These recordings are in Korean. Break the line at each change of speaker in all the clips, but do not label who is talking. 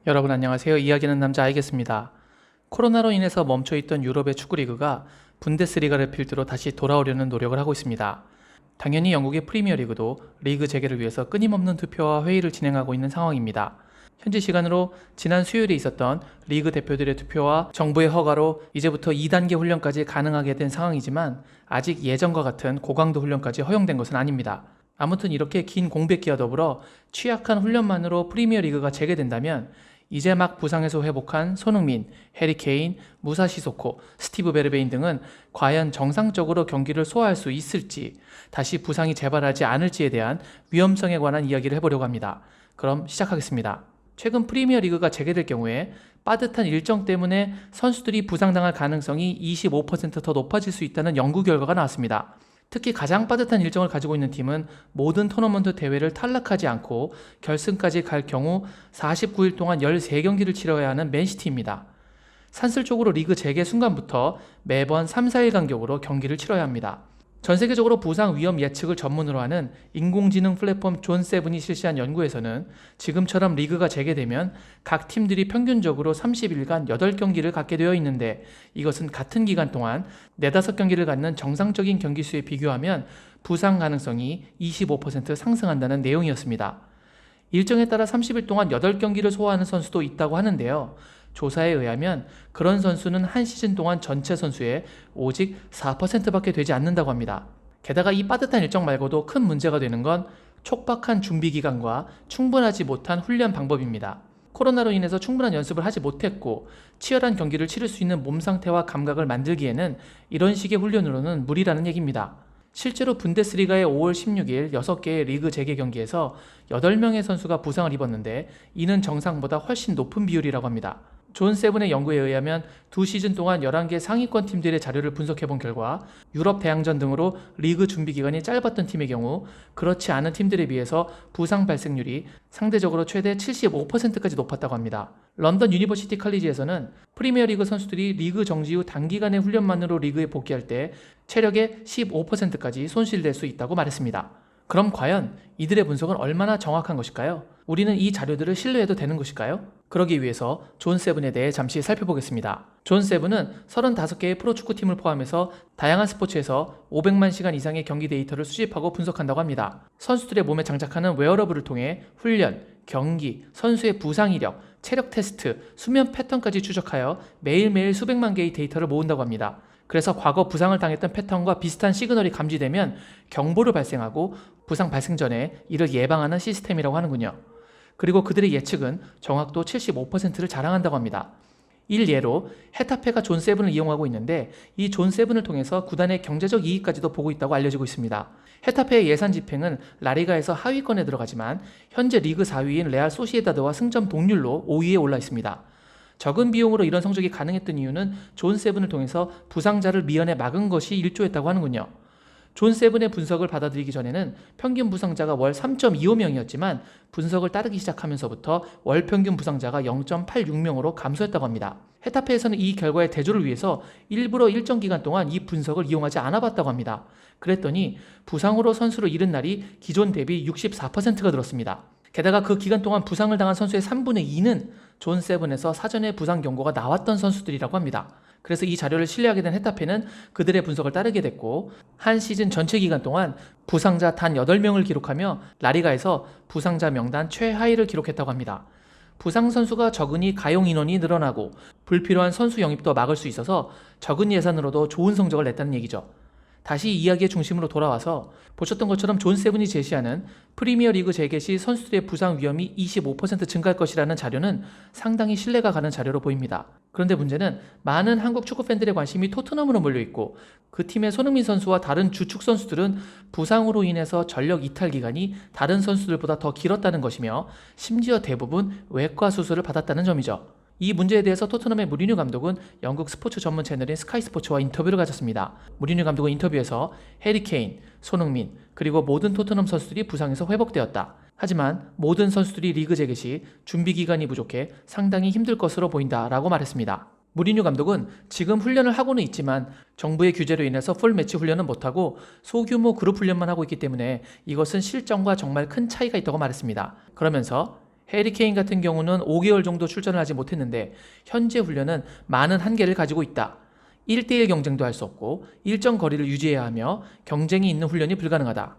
여러분 안녕하세요. 이야기하는 남자 알겠습니다. 코로나로 인해서 멈춰있던 유럽의 축구리그가 분데스리가를 필두로 다시 돌아오려는 노력을 하고 있습니다. 당연히 영국의 프리미어리그도 리그 재개를 위해서 끊임없는 투표와 회의를 진행하고 있는 상황입니다. 현지 시간으로 지난 수요일에 있었던 리그 대표들의 투표와 정부의 허가로 이제부터 2단계 훈련까지 가능하게 된 상황이지만 아직 예전과 같은 고강도 훈련까지 허용된 것은 아닙니다. 아무튼 이렇게 긴 공백기와 더불어 취약한 훈련만으로 프리미어리그가 재개된다면 이제 막 부상에서 회복한 손흥민, 해리 케인, 무사 시소코, 스티브 베르베인 등은 과연 정상적으로 경기를 소화할 수 있을지, 다시 부상이 재발하지 않을지에 대한 위험성에 관한 이야기를 해보려고 합니다. 그럼 시작하겠습니다. 최근 프리미어리그가 재개될 경우에 빠듯한 일정 때문에 선수들이 부상당할 가능성이 25% 더 높아질 수 있다는 연구 결과가 나왔습니다. 특히 가장 빠듯한 일정을 가지고 있는 팀은 모든 토너먼트 대회를 탈락하지 않고 결승까지 갈 경우 49일 동안 13경기를 치러야 하는 맨시티입니다. 산술적으로 리그 재개 순간부터 매번 3, 4일 간격으로 경기를 치러야 합니다. 전 세계적으로 부상 위험 예측을 전문으로 하는 인공지능 플랫폼 존7이 실시한 연구에서는 지금처럼 리그가 재개되면 각 팀들이 평균적으로 30일간 8경기를 갖게 되어 있는데 이것은 같은 기간 동안 4, 5경기를 갖는 정상적인 경기 수에 비교하면 부상 가능성이 25% 상승한다는 내용이었습니다. 일정에 따라 30일 동안 8경기를 소화하는 선수도 있다고 하는데요. 조사에 의하면 그런 선수는 한 시즌 동안 전체 선수의 오직 4%밖에 되지 않는다고 합니다. 게다가 이 빠듯한 일정 말고도 큰 문제가 되는 건 촉박한 준비 기간과 충분하지 못한 훈련 방법입니다. 코로나로 인해서 충분한 연습을 하지 못했고 치열한 경기를 치를 수 있는 몸 상태와 감각을 만들기에는 이런 식의 훈련으로는 무리라는 얘기입니다. 실제로 분데스리가의 5월 16일 6개의 리그 재개 경기에서 8명의 선수가 부상을 입었는데 이는 정상보다 훨씬 높은 비율이라고 합니다. 존7의 연구에 의하면 2시즌 동안 11개 상위권 팀들의 자료를 분석해본 결과 유럽 대항전 등으로 리그 준비 기간이 짧았던 팀의 경우 그렇지 않은 팀들에 비해서 부상 발생률이 상대적으로 최대 75%까지 높았다고 합니다. 런던 유니버시티 칼리지에서는 프리미어리그 선수들이 리그 정지 후 단기간의 훈련만으로 리그에 복귀할 때 체력의 15%까지 손실될 수 있다고 말했습니다. 그럼 과연 이들의 분석은 얼마나 정확한 것일까요? 우리는 이 자료들을 신뢰해도 되는 것일까요? 그러기 위해서 존7에 대해 잠시 살펴보겠습니다. 존7은 35개의 프로축구팀을 포함해서 다양한 스포츠에서 500만 시간 이상의 경기 데이터를 수집하고 분석한다고 합니다. 선수들의 몸에 장착하는 웨어러블을 통해 훈련, 경기, 선수의 부상 이력, 체력 테스트, 수면 패턴까지 추적하여 매일매일 수백만 개의 데이터를 모은다고 합니다. 그래서 과거 부상을 당했던 패턴과 비슷한 시그널이 감지되면 경보를 발생하고 부상 발생 전에 이를 예방하는 시스템이라고 하는군요. 그리고 그들의 예측은 정확도 75%를 자랑한다고 합니다. 일예로 헤타페가 존7을 이용하고 있는데 이 존7을 통해서 구단의 경제적 이익까지도 보고 있다고 알려지고 있습니다. 헤타페의 예산 집행은 라리가에서 하위권에 들어가지만 현재 리그 4위인 레알 소시에다드와 승점 동률로 5위에 올라 있습니다. 적은 비용으로 이런 성적이 가능했던 이유는 존7을 통해서 부상자를 미연에 막은 것이 일조했다고 하는군요. 존7의 분석을 받아들이기 전에는 평균 부상자가 월 3.25명이었지만 분석을 따르기 시작하면서부터 월 평균 부상자가 0.86명으로 감소했다고 합니다. 헤타페에서는 이 결과의 대조를 위해서 일부러 일정 기간 동안 이 분석을 이용하지 않아 봤다고 합니다. 그랬더니 부상으로 선수를 잃은 날이 기존 대비 64%가 늘었습니다. 게다가 그 기간 동안 부상을 당한 선수의 3분의 2는 존7에서 사전에 부상 경고가 나왔던 선수들이라고 합니다. 그래서 이 자료를 신뢰하게 된 헤타페는 그들의 분석을 따르게 됐고 한 시즌 전체 기간 동안 부상자 단 8명을 기록하며 라리가에서 부상자 명단 최하위를 기록했다고 합니다. 부상 선수가 적으니 가용 인원이 늘어나고 불필요한 선수 영입도 막을 수 있어서 적은 예산으로도 좋은 성적을 냈다는 얘기죠. 다시 이야기의 중심으로 돌아와서 보셨던 것처럼 존7이 제시하는 프리미어리그 재개 시 선수들의 부상 위험이 25% 증가할 것이라는 자료는 상당히 신뢰가 가는 자료로 보입니다. 그런데 문제는 많은 한국 축구 팬들의 관심이 토트넘으로 몰려있고 그 팀의 손흥민 선수와 다른 주축 선수들은 부상으로 인해서 전력 이탈 기간이 다른 선수들보다 더 길었다는 것이며 심지어 대부분 외과 수술을 받았다는 점이죠. 이 문제에 대해서 토트넘의 무리뉴 감독은 영국 스포츠 전문 채널인 스카이 스포츠와 인터뷰를 가졌습니다. 무리뉴 감독은 인터뷰에서 해리 케인, 손흥민, 그리고 모든 토트넘 선수들이 부상에서 회복되었다. 하지만 모든 선수들이 리그 재개 시 준비 기간이 부족해 상당히 힘들 것으로 보인다라고 말했습니다. 무리뉴 감독은 지금 훈련을 하고는 있지만 정부의 규제로 인해서 풀 매치 훈련은 못하고 소규모 그룹 훈련만 하고 있기 때문에 이것은 실정과 정말 큰 차이가 있다고 말했습니다. 그러면서 해리 케인 같은 경우는 5개월 정도 출전을 하지 못했는데 현재 훈련은 많은 한계를 가지고 있다. 1대1 경쟁도 할 수 없고 일정 거리를 유지해야 하며 경쟁이 있는 훈련이 불가능하다.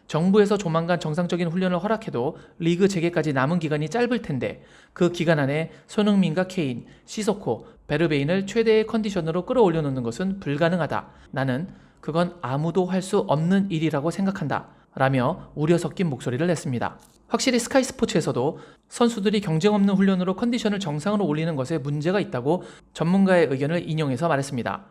정부에서 조만간 정상적인 훈련을 허락해도 리그 재개까지 남은 기간이 짧을 텐데 그 기간 안에 손흥민과 케인, 시소코, 베르베인을 최대의 컨디션으로 끌어올려 놓는 것은 불가능하다. 나는 그건 아무도 할 수 없는 일이라고 생각한다. 라며 우려 섞인 목소리를 냈습니다. 확실히 스카이 스포츠에서도 선수들이 경쟁 없는 훈련으로 컨디션을 정상으로 올리는 것에 문제가 있다고 전문가의 의견을 인용해서 말했습니다.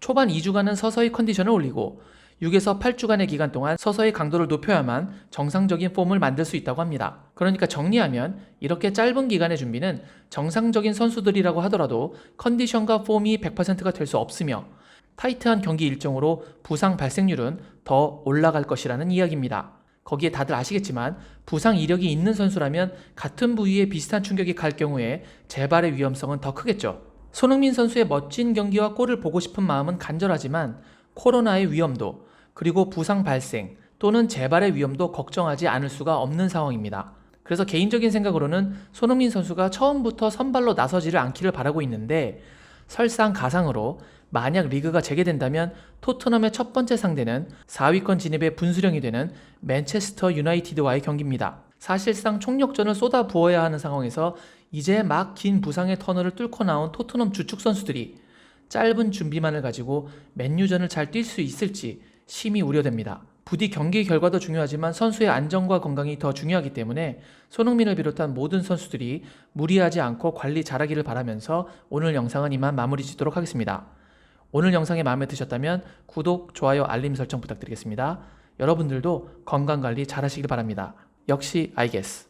초반 2주간은 서서히 컨디션을 올리고 6에서 8주간의 기간 동안 서서히 강도를 높여야만 정상적인 폼을 만들 수 있다고 합니다. 그러니까 정리하면 이렇게 짧은 기간의 준비는 정상적인 선수들이라고 하더라도 컨디션과 폼이 100%가 될 수 없으며 타이트한 경기 일정으로 부상 발생률은 더 올라갈 것이라는 이야기입니다. 거기에 다들 아시겠지만 부상 이력이 있는 선수라면 같은 부위에 비슷한 충격이 갈 경우에 재발의 위험성은 더 크겠죠. 손흥민 선수의 멋진 경기와 골을 보고 싶은 마음은 간절하지만 코로나의 위험도 그리고 부상 발생 또는 재발의 위험도 걱정하지 않을 수가 없는 상황입니다. 그래서 개인적인 생각으로는 손흥민 선수가 처음부터 선발로 나서지를 않기를 바라고 있는데 설상가상으로 만약 리그가 재개된다면 토트넘의 첫 번째 상대는 4위권 진입의 분수령이 되는 맨체스터 유나이티드와의 경기입니다. 사실상 총력전을 쏟아 부어야 하는 상황에서 이제 막 긴 부상의 터널을 뚫고 나온 토트넘 주축 선수들이 짧은 준비만을 가지고 맨유전을 잘 뛸 수 있을지 심히 우려됩니다. 부디 경기 결과도 중요하지만 선수의 안전과 건강이 더 중요하기 때문에 손흥민을 비롯한 모든 선수들이 무리하지 않고 관리 잘하기를 바라면서 오늘 영상은 이만 마무리 짓도록 하겠습니다. 오늘 영상이 마음에 드셨다면 구독, 좋아요, 알림 설정 부탁드리겠습니다. 여러분들도 건강관리 잘 하시길 바랍니다. 역시 I guess.